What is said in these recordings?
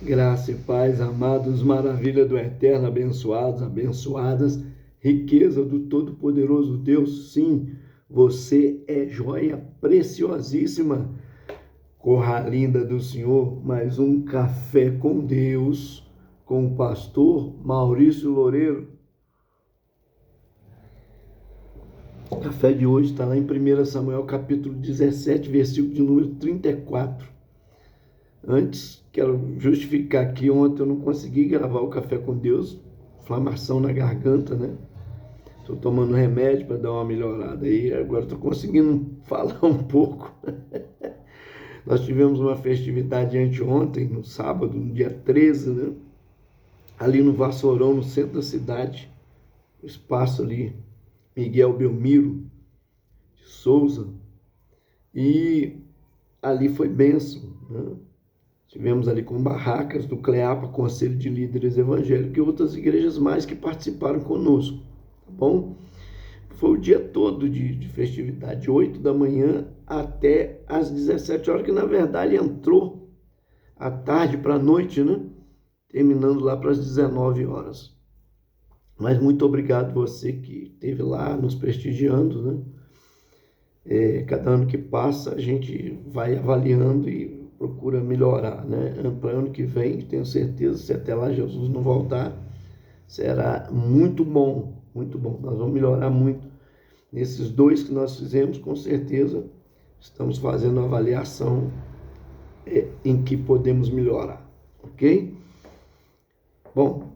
Graça e paz, amados, maravilha do Eterno, abençoados, abençoadas, riqueza do Todo-Poderoso Deus. Sim, você é joia preciosíssima, corra linda do Senhor. Mais um Café com Deus, com o pastor Maurício Loureiro. O café de hoje está lá em 1 Samuel, capítulo 17, versículo de número 34. Antes, quero justificar que ontem eu não consegui gravar o Café com Deus, inflamação na garganta, né? Estou tomando remédio para dar uma melhorada aí, agora estou conseguindo falar um pouco. Nós tivemos uma festividade anteontem, no sábado, no dia 13, né? Ali no Vassourão, no centro da cidade, o espaço ali, Miguel Belmiro de Souza, e ali foi bênção, né? Tivemos ali com barracas do CLEAPA, Conselho de Líderes Evangélicos, e outras igrejas mais que participaram conosco, tá bom? Foi o dia todo de festividade, de 8 da manhã até às 17 horas, que na verdade entrou à tarde para a noite, né? Terminando lá para as 19 horas. Mas muito obrigado você que esteve lá nos prestigiando, né? Cada ano que passa a gente vai avaliando e procura melhorar, né? Para ano que vem, tenho certeza, se até lá Jesus não voltar, será muito bom, muito bom. Nós vamos melhorar muito. Nesses dois que nós fizemos, com certeza, estamos fazendo uma avaliação em que podemos melhorar, ok? Bom,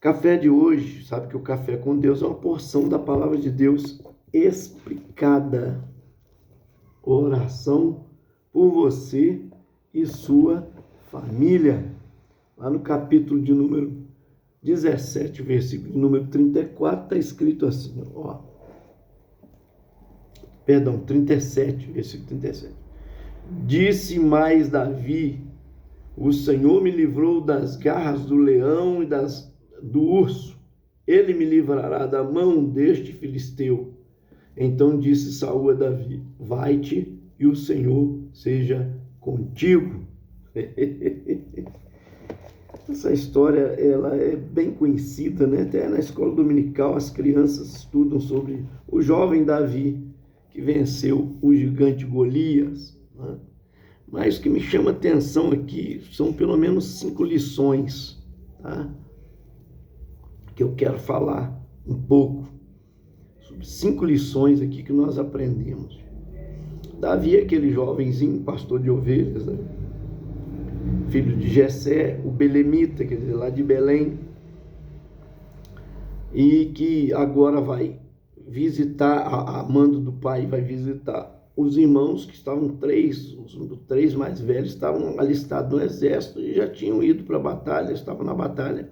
café de hoje, sabe que o Café com Deus é uma porção da Palavra de Deus explicada. Oração por você e sua família. Lá no capítulo de número 17, versículo de número 34, está escrito assim, ó. Perdão, 37, versículo 37. Disse mais Davi: o Senhor me livrou das garras do leão e do urso. Ele me livrará da mão deste filisteu. Então disse Saul a Davi: vai-te e o Senhor seja contigo. Essa história ela é bem conhecida, né? Até na escola dominical as crianças estudam sobre o jovem Davi que venceu o gigante Golias, né? Mas o que me chama atenção aqui são pelo menos 5 lições, tá? Que eu quero falar um pouco sobre 5 lições aqui que nós aprendemos. Davi é aquele jovenzinho, pastor de ovelhas, né? Filho de Jessé, o belemita, quer dizer, lá de Belém, e que agora vai visitar, a mando do pai, vai visitar os irmãos que estavam os 3 mais velhos estavam alistados no exército e já tinham ido para a batalha, estavam na batalha,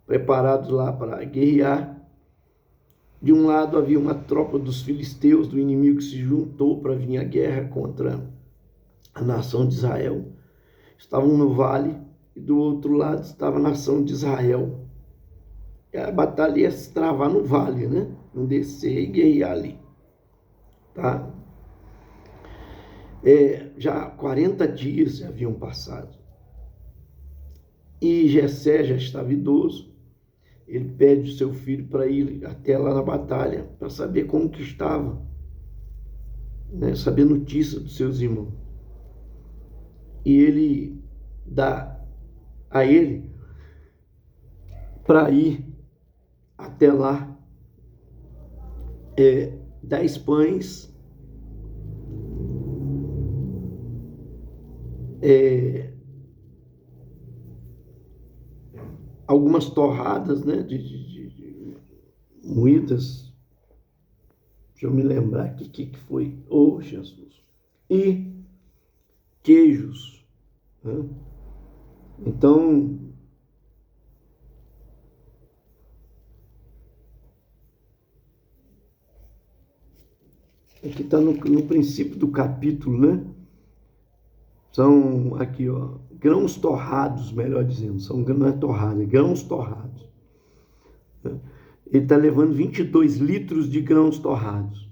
preparados lá para guerrear. De um lado havia uma tropa dos filisteus, do inimigo, que se juntou para vir à guerra contra a nação de Israel. Estavam no vale, e do outro lado estava a nação de Israel. E a batalha ia se travar no vale, né? Não descer e guerrear ali. Tá? Já 40 dias já haviam passado. E Jessé já estava idoso. Ele pede o seu filho para ir até lá na batalha, para saber como que estava, né? Saber notícia dos seus irmãos. E ele dá a ele para ir até lá 10 pães, algumas torradas, né, de moídas. Deixa eu me lembrar aqui o que foi. Oh, Jesus! E queijos, né? Então, aqui está no princípio do capítulo, né? São aqui, ó, grãos torrados, melhor dizendo, não é torrado, é grãos torrados. Ele está levando 22 litros de grãos torrados.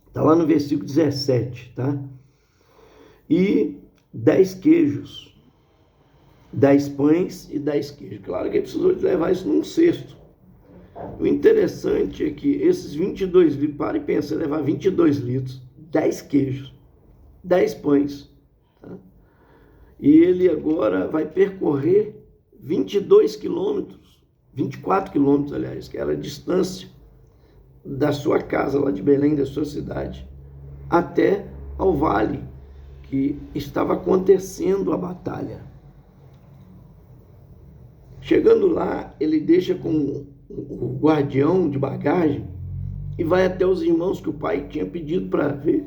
Está lá no versículo 17, tá? E 10 queijos, 10 pães e 10 queijos. Claro que ele precisou de levar isso num cesto. O interessante é que esses 22 litros, para e pensa, levar 22 litros, 10 queijos, 10 pães. Tá? E ele agora vai percorrer 22 quilômetros, 24 quilômetros, aliás, que era a distância da sua casa, lá de Belém, da sua cidade, até ao vale, que estava acontecendo a batalha. Chegando lá, ele deixa com o guardião de bagagem e vai até os irmãos que o pai tinha pedido para ver.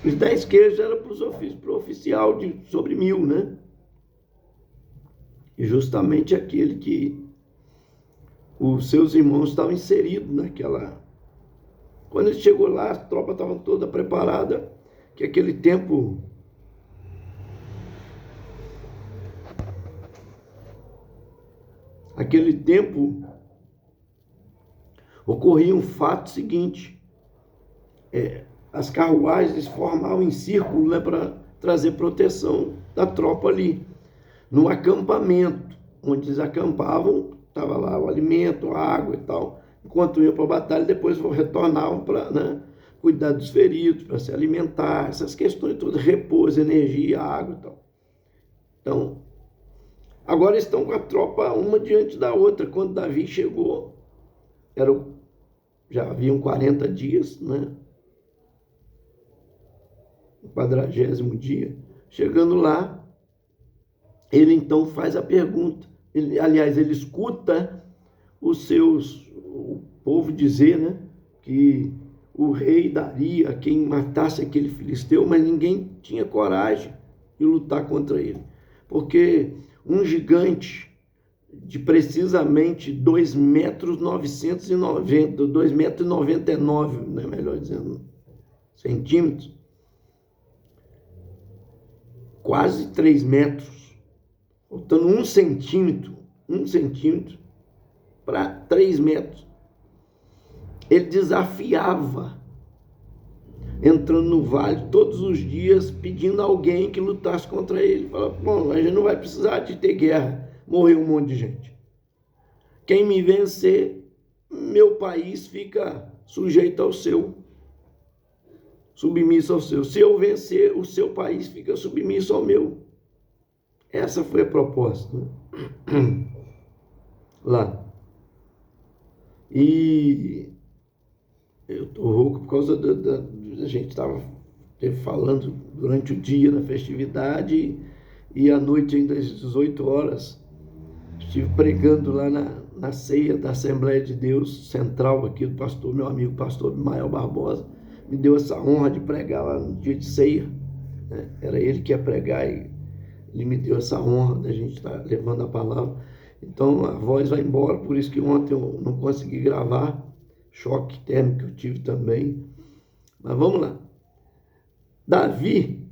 Os 10 queijos eram para o oficial de sobre 1000, né? E justamente aquele que os seus irmãos estavam inseridos naquela... Quando ele chegou lá, a tropa estava toda preparada, que aquele tempo... Naquele tempo, ocorria um fato seguinte. As carruagens formavam em círculo, né, para trazer proteção da tropa ali. No acampamento, onde eles acampavam, estava lá o alimento, a água e tal. Enquanto iam para a batalha, depois retornavam para, né, cuidar dos feridos, para se alimentar, essas questões todas, repouso, energia, água e tal. Então, agora estão com a tropa uma diante da outra. Quando Davi chegou, já haviam 40 dias, né? O 40º dia. Chegando lá, ele então faz a pergunta. Ele escuta o povo dizer, né, que o rei daria a quem matasse aquele filisteu, mas ninguém tinha coragem de lutar contra ele. Porque um gigante de precisamente 2,990 metros, 2,99 metros, né, melhor dizendo, centímetros, quase 3 metros, faltando 1 centímetro para 3 metros. Ele desafiava, entrando no vale todos os dias, pedindo a alguém que lutasse contra ele. Falava, bom, a gente não vai precisar de ter guerra, morreu um monte de gente. Quem me vencer, meu país fica sujeito ao seu, submisso ao seu. Se eu vencer, o seu país fica submisso ao meu. Essa foi a proposta, né? Lá. E eu estou rouco por causa a gente estava falando durante o dia na festividade e à noite, ainda às 18 horas, estive pregando lá na ceia da Assembleia de Deus Central, aqui do pastor, meu amigo pastor Mael Barbosa, me deu essa honra de pregar lá no dia de ceia, né? Era ele que ia pregar e ele me deu essa honra da gente estar levando a palavra. Então a voz vai embora, por isso que ontem eu não consegui gravar, choque térmico que eu tive também. Mas vamos lá. Davi,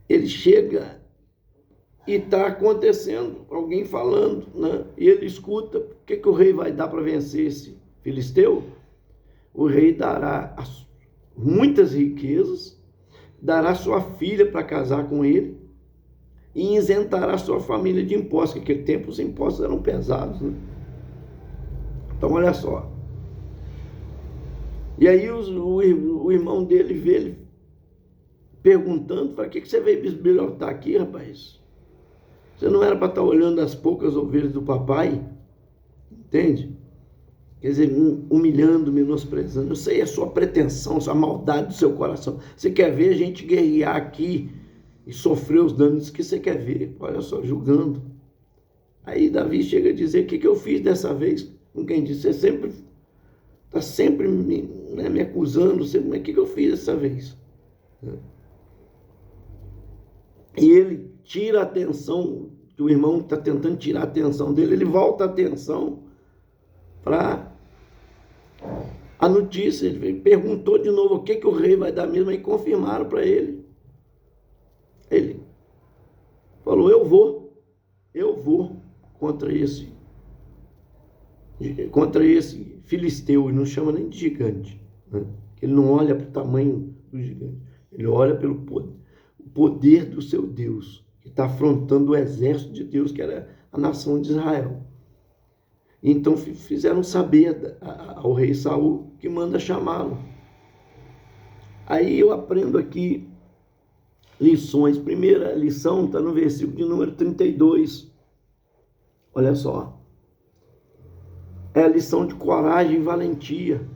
ele chega e está acontecendo, alguém falando, né? E ele escuta, o que o rei vai dar para vencer esse filisteu? O rei dará muitas riquezas, dará sua filha para casar com ele e isentará sua família de impostos, porque naquele tempo os impostos eram pesados, né? Então, olha só. E aí o irmão dele vê ele perguntando, fala, o que você veio bisbilhotar aqui, rapaz? Você não era para estar olhando as poucas ovelhas do papai? Entende? Quer dizer, humilhando, menosprezando. Eu sei a sua pretensão, a sua maldade do seu coração. Você quer ver a gente guerrear aqui e sofrer os danos que você quer ver. Olha só, julgando. Aí Davi chega a dizer, o que eu fiz dessa vez? Com quem disse, você sempre está sempre me acusando, mas o que eu fiz dessa vez? E ele tira a atenção, que o irmão está tentando tirar a atenção dele, ele volta a atenção para a notícia. Ele perguntou de novo o que o rei vai dar mesmo, e confirmaram para ele. Ele falou, eu vou contra esse filisteu, ele não chama nem de gigante, né? Ele não olha para o tamanho do gigante. Ele olha pelo poder do seu Deus, que está afrontando o exército de Deus, que era a nação de Israel. Então fizeram saber ao rei Saul que manda chamá-lo. Aí eu aprendo aqui lições. Primeira lição está no versículo de número 32. Olha só. É a lição de coragem e valentia,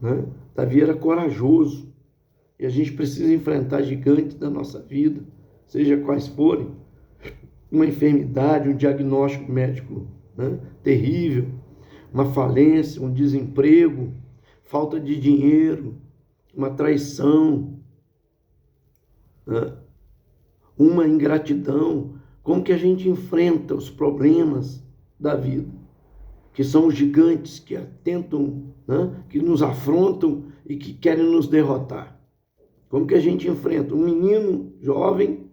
né? Davi era corajoso. E a gente precisa enfrentar gigantes da nossa vida, seja quais forem. Uma enfermidade, um diagnóstico médico, né, terrível, uma falência, um desemprego, falta de dinheiro, uma traição, né, uma ingratidão. Como que a gente enfrenta os problemas da vida, que são os gigantes que atentam, né, que nos afrontam e que querem nos derrotar? Como que a gente enfrenta? Um menino jovem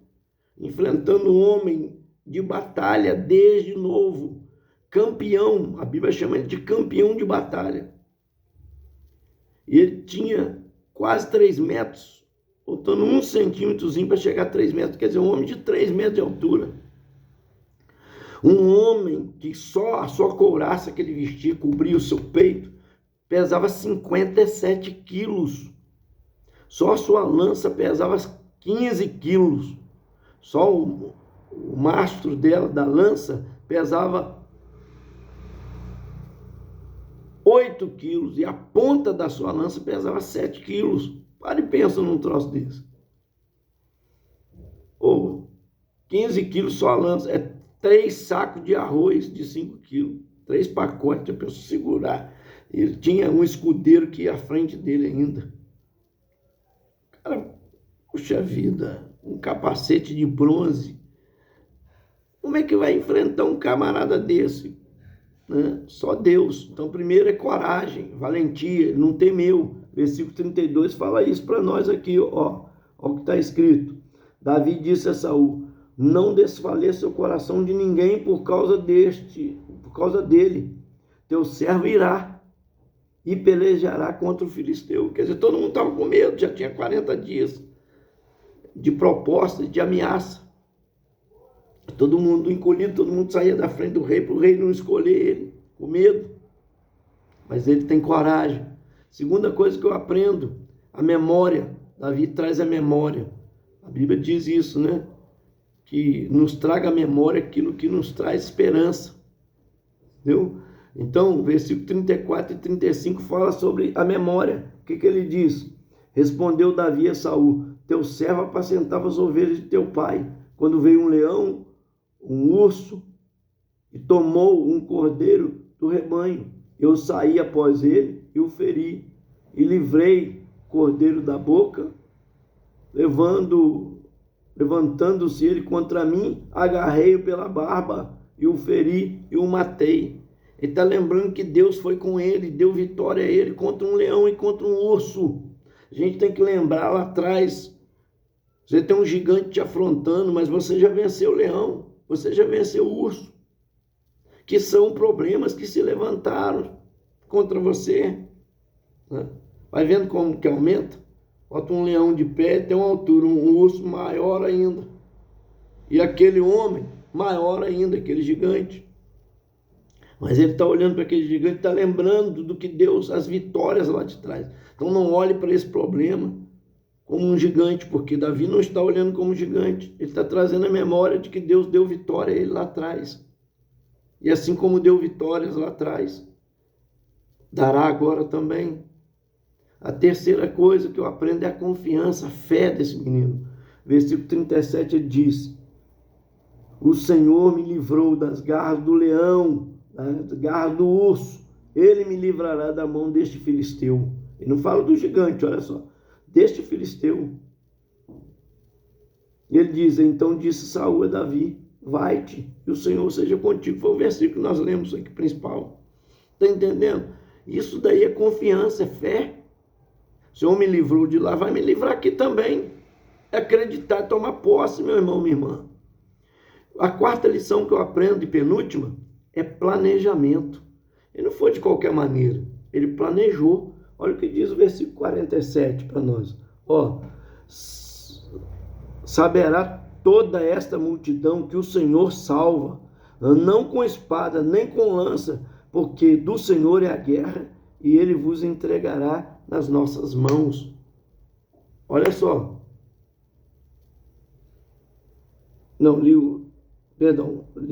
enfrentando um homem de batalha desde novo, campeão, a Bíblia chama ele de campeão de batalha. E ele tinha quase 3 metros, faltando 1 centímetrozinho para chegar a 3 metros, quer dizer, um homem de 3 metros de altura. Um homem que só a sua couraça que ele vestia cobria o seu peito, pesava 57 quilos. Só a sua lança pesava 15 quilos. Só o mastro dela, da lança, pesava 8 quilos. E a ponta da sua lança pesava 7 quilos. Para e pensa num troço desse. 15 quilos só a lança. É 3 sacos de arroz de 5 quilos. 3 pacotes para segurar. Ele tinha um escudeiro que ia à frente dele ainda. Cara, puxa vida, um capacete de bronze. Como é que vai enfrentar um camarada desse? Né? Só Deus. Então, primeiro é coragem, valentia, não temeu. Versículo 32 fala isso para nós aqui, ó o que está escrito. Davi disse a Saul: não desfaleça o coração de ninguém por causa dele. Teu servo irá e pelejará contra o filisteu. Quer dizer, todo mundo estava com medo, já tinha 40 dias de proposta, de ameaça. Todo mundo encolhido, todo mundo saía da frente do rei, para o rei não escolher ele, com medo. Mas ele tem coragem. Segunda coisa que eu aprendo, a memória. Davi traz a memória. A Bíblia diz isso, né? Que nos traga a memória aquilo que nos traz esperança. Entendeu? Então, versículo 34 e 35 fala sobre a memória. O que ele diz? Respondeu Davi a Saul: teu servo apacentava as ovelhas de teu pai, quando veio um leão, um urso, e tomou um cordeiro do rebanho. Eu saí após ele e o feri, e livrei o cordeiro da boca, levantando-se ele contra mim, agarrei-o pela barba, e o feri e o matei. Ele está lembrando que Deus foi com ele, deu vitória a ele contra um leão e contra um urso. A gente tem que lembrar lá atrás, você tem um gigante te afrontando, mas você já venceu o leão, você já venceu o urso, que são problemas que se levantaram contra você. Vai vendo como que aumenta? Bota um leão de pé, tem uma altura, um urso maior ainda. E aquele homem, maior ainda, aquele gigante. Mas ele está olhando para aquele gigante, está lembrando do que Deus, as vitórias lá de trás. Então não olhe para esse problema como um gigante, porque Davi não está olhando como um gigante. Ele está trazendo a memória de que Deus deu vitória a ele lá atrás. E assim como deu vitórias lá atrás, dará agora também. A terceira coisa que eu aprendo é a confiança, a fé desse menino. Versículo 37 ele diz: o Senhor me livrou das garras do leão, das garras do urso. Ele me livrará da mão deste filisteu. Ele não fala do gigante, olha só. Deste filisteu. Ele diz: então disse Saul a Davi: vai-te, e o Senhor seja contigo. Foi o versículo que nós lemos aqui, principal. Está entendendo? Isso daí é confiança, é fé. O Senhor me livrou de lá, vai me livrar aqui também. É acreditar, tomar posse, meu irmão, minha irmã. A quarta lição que eu aprendo, e penúltima, é planejamento. Ele não foi de qualquer maneira, ele planejou. Olha o que diz o versículo 47 para nós. Saberá toda esta multidão que o Senhor salva, não com espada, nem com lança, porque do Senhor é a guerra, e ele vos entregará nas nossas mãos. Olha só. Não, li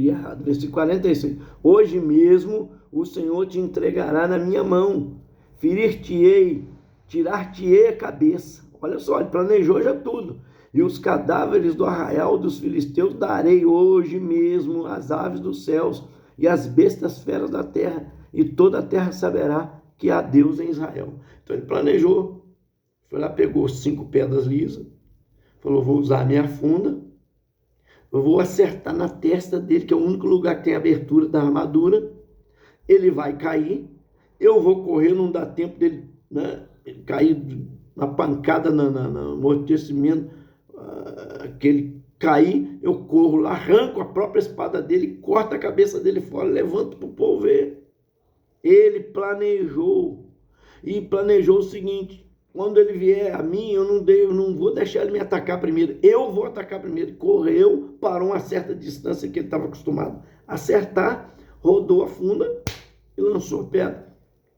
errado. Versículo 46. Hoje mesmo o Senhor te entregará na minha mão. Ferir-te-ei, tirar-te-ei a cabeça. Olha só, ele planejou já tudo. E os cadáveres do arraial dos filisteus darei hoje mesmo às aves dos céus e às bestas feras da terra, e toda a terra saberá que há Deus em Israel. Então ele planejou, foi lá, pegou 5 pedras lisas, falou, vou usar a minha funda, eu vou acertar na testa dele, que é o único lugar que tem abertura da armadura, ele vai cair, eu vou correr, não dá tempo dele, né, ele cair na pancada, no amortecimento, que ele cair, eu corro lá, arranco a própria espada dele, corto a cabeça dele fora, levanto para o povo ver. Ele planejou, e planejou o seguinte, quando ele vier a mim, eu não vou deixar ele me atacar primeiro, eu vou atacar primeiro. Correu para uma certa distância que ele estava acostumado a acertar, rodou a funda e lançou a pedra.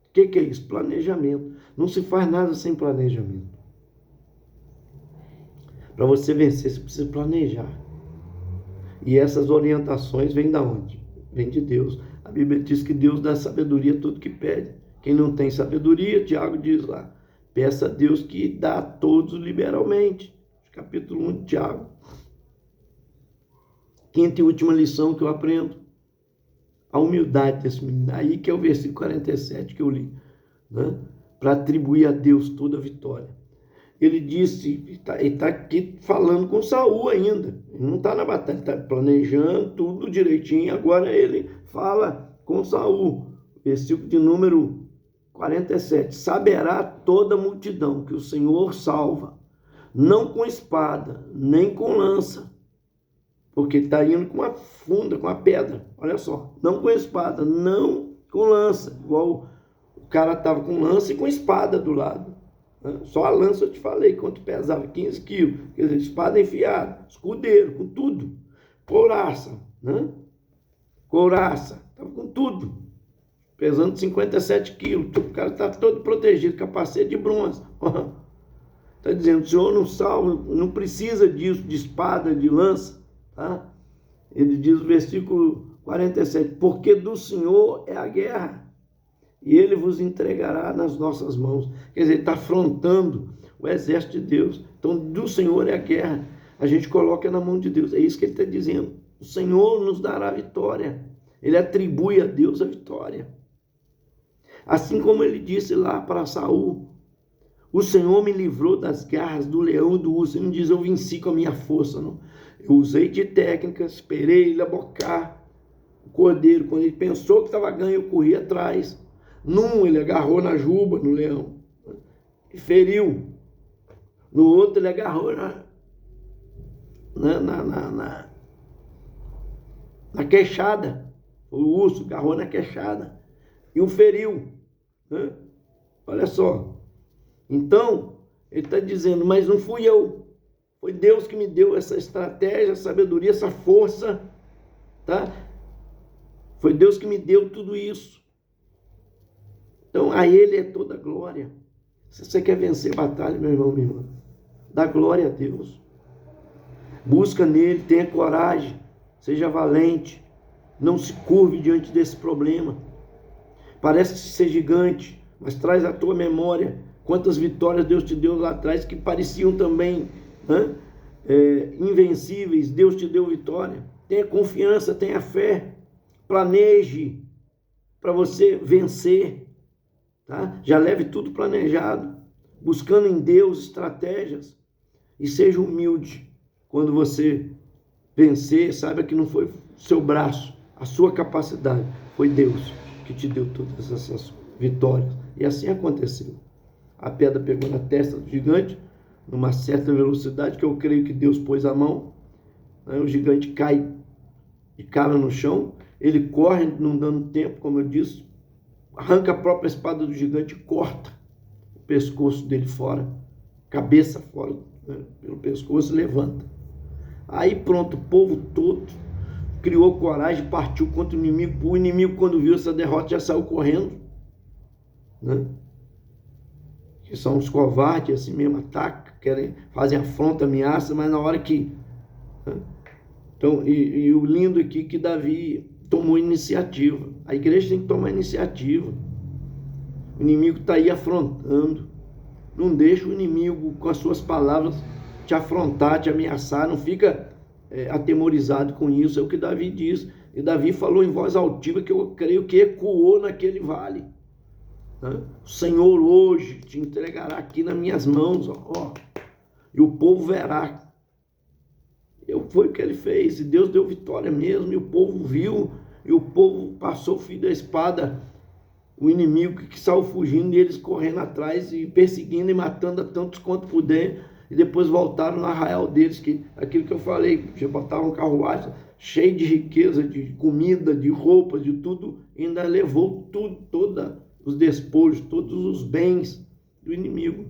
O que é isso? Planejamento. Não se faz nada sem planejamento. Para você vencer, você precisa planejar. E essas orientações vêm de onde? Vêm de Deus. A Bíblia diz que Deus dá sabedoria a tudo que pede. Quem não tem sabedoria, Tiago diz lá, peça a Deus que dá a todos liberalmente. Capítulo 1 de Tiago. Quinta e última lição que eu aprendo. A humildade desse menino. Aí que é o versículo 47 que eu li. Né? Para atribuir a Deus toda a vitória. Ele disse, ele está aqui falando com Saul ainda, ele não está na batalha, está planejando tudo direitinho, agora ele fala com Saul, versículo de número 47, saberá toda a multidão que o Senhor salva, não com espada, nem com lança, porque ele está indo com uma funda, com uma pedra, olha só, não com espada, não com lança, igual o cara estava com lança e com espada do lado. Só a lança eu te falei, quanto pesava, 15 quilos, quer dizer, espada enfiada, escudeiro, com tudo, couraça, né? Couraça, estava com tudo, pesando 57 quilos, o cara está todo protegido, capacete de bronze. Está dizendo, o Senhor não salva, não precisa disso, de espada, de lança, tá? Ele diz no versículo 47, porque do Senhor é a guerra, e ele vos entregará nas nossas mãos. Quer dizer, ele está afrontando o exército de Deus. Então, do Senhor é a guerra. A gente coloca na mão de Deus. É isso que ele está dizendo. O Senhor nos dará a vitória. Ele atribui a Deus a vitória. Assim como ele disse lá para Saul, o Senhor me livrou das garras do leão e do urso. Ele não diz, eu venci com a minha força, não. Eu usei de técnicas, esperei ele abocar o cordeiro. Quando ele pensou que estava ganho, eu corri atrás. Num, ele agarrou na juba, no leão, e feriu. No outro, ele agarrou na queixada. O urso agarrou na queixada e o feriu. Né? Olha só. Então, ele está dizendo, mas não fui eu. Foi Deus que me deu essa estratégia, essa sabedoria, essa força. Tá? Foi Deus que me deu tudo isso. Então, a ele é toda a glória. Se você quer vencer batalha, meu irmão, minha irmã, dá glória a Deus. Busca nele, tenha coragem, seja valente, não se curve diante desse problema. Parece ser gigante, mas traz à tua memória quantas vitórias Deus te deu lá atrás que pareciam também invencíveis. Deus te deu vitória. Tenha confiança, tenha fé, planeje para você vencer. Tá? Já leve tudo planejado, buscando em Deus estratégias, e seja humilde. Quando você vencer, saiba que não foi o seu braço, a sua capacidade, foi Deus que te deu todas essas vitórias. E assim aconteceu. A pedra pegou na testa do gigante, numa certa velocidade, que eu creio que Deus pôs a mão, né? O gigante cai e cala no chão, ele corre, não dando tempo, como eu disse, arranca a própria espada do gigante e corta o pescoço dele fora, cabeça fora, né, pelo pescoço, levanta. Aí pronto, o povo todo criou coragem, partiu contra o inimigo. O inimigo, quando viu essa derrota, já saiu correndo, né? Que são os covardes, assim mesmo, atacam, querem, fazem afronta, ameaça, mas na hora que... né? Então, e o lindo aqui que Davi tomou iniciativa. A igreja tem que tomar iniciativa. O inimigo está aí afrontando. Não deixa o inimigo, com as suas palavras, te afrontar, te ameaçar. Não fica atemorizado com isso. É o que Davi diz. E Davi falou em voz altiva, que eu creio que ecoou naquele vale. O Senhor hoje te entregará aqui nas minhas mãos, ó, e o povo verá. Foi o que ele fez, e Deus deu vitória mesmo, e o povo viu, e o povo passou o fio da espada, o inimigo que saiu fugindo, e eles correndo atrás, e perseguindo e matando a tantos quanto puder, e depois voltaram no arraial deles, que aquilo que eu falei, já botavam carruagem cheio de riqueza, de comida, de roupas, de tudo, e ainda levou tudo, toda os despojos, todos os bens do inimigo.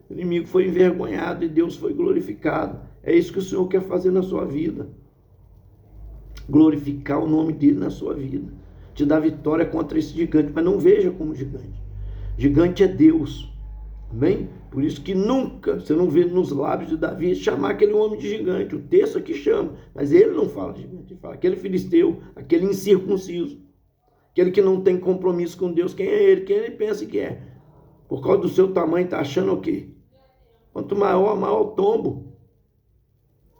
O inimigo foi envergonhado e Deus foi glorificado. É isso que o Senhor quer fazer na sua vida. Glorificar o nome dele na sua vida. Te dar vitória contra esse gigante, mas não veja como gigante. Gigante é Deus. Amém? Por isso que nunca, você não vê nos lábios de Davi chamar aquele homem de gigante. O texto aqui chama, mas ele não fala gigante. Ele fala aquele filisteu, aquele incircunciso. Aquele que não tem compromisso com Deus. Quem é ele? Quem ele pensa que é? Por causa do seu tamanho, está achando o quê? Quanto maior, maior o tombo.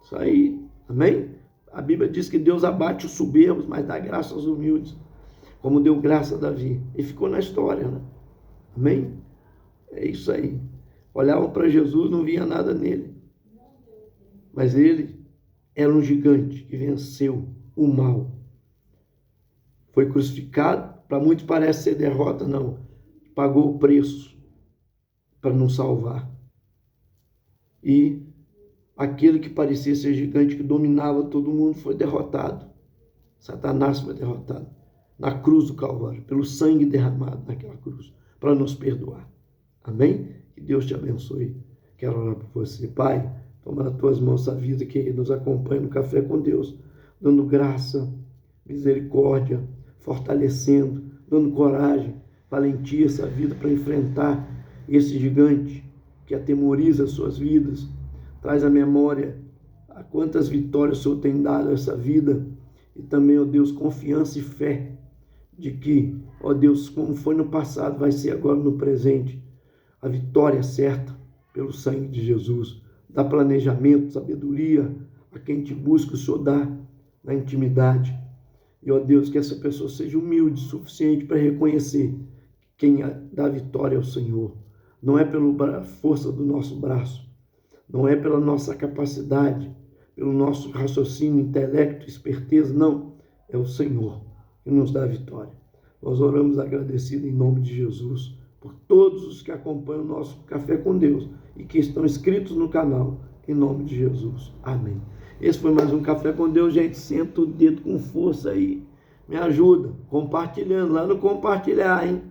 Isso aí, amém? A Bíblia diz que Deus abate os soberbos, mas dá graça aos humildes. Como deu graça a Davi. E ficou na história, né? Amém? É isso aí. Olhavam para Jesus, não via nada nele. Mas ele era um gigante que venceu o mal. Foi crucificado, para muitos parece ser derrota, não. Pagou o preço para nos salvar. E aquele que parecia ser gigante, que dominava todo mundo, foi derrotado. Satanás foi derrotado na cruz do Calvário, pelo sangue derramado naquela cruz, para nos perdoar. Amém? Que Deus te abençoe. Quero orar por você. Pai, toma nas tuas mãos essa vida que nos acompanha no Café com Deus, dando graça, misericórdia, fortalecendo, dando coragem, valentia essa vida para enfrentar esse gigante que atemoriza as suas vidas. Traz à memória a quantas vitórias o Senhor tem dado a essa vida e também, ó Deus, confiança e fé de que, ó Deus, como foi no passado, vai ser agora no presente, a vitória certa pelo sangue de Jesus. Dá planejamento, sabedoria a quem te busca, o Senhor dá na intimidade. E, ó Deus, que essa pessoa seja humilde o suficiente para reconhecer quem dá vitória ao Senhor. Não é pela força do nosso braço, não é pela nossa capacidade, pelo nosso raciocínio, intelecto, esperteza, não. É o Senhor que nos dá a vitória. Nós oramos agradecidos em nome de Jesus por todos os que acompanham o nosso Café com Deus e que estão inscritos no canal, em nome de Jesus. Amém. Esse foi mais um Café com Deus, gente. Senta o dedo com força aí. Me ajuda compartilhando lá no compartilhar, hein?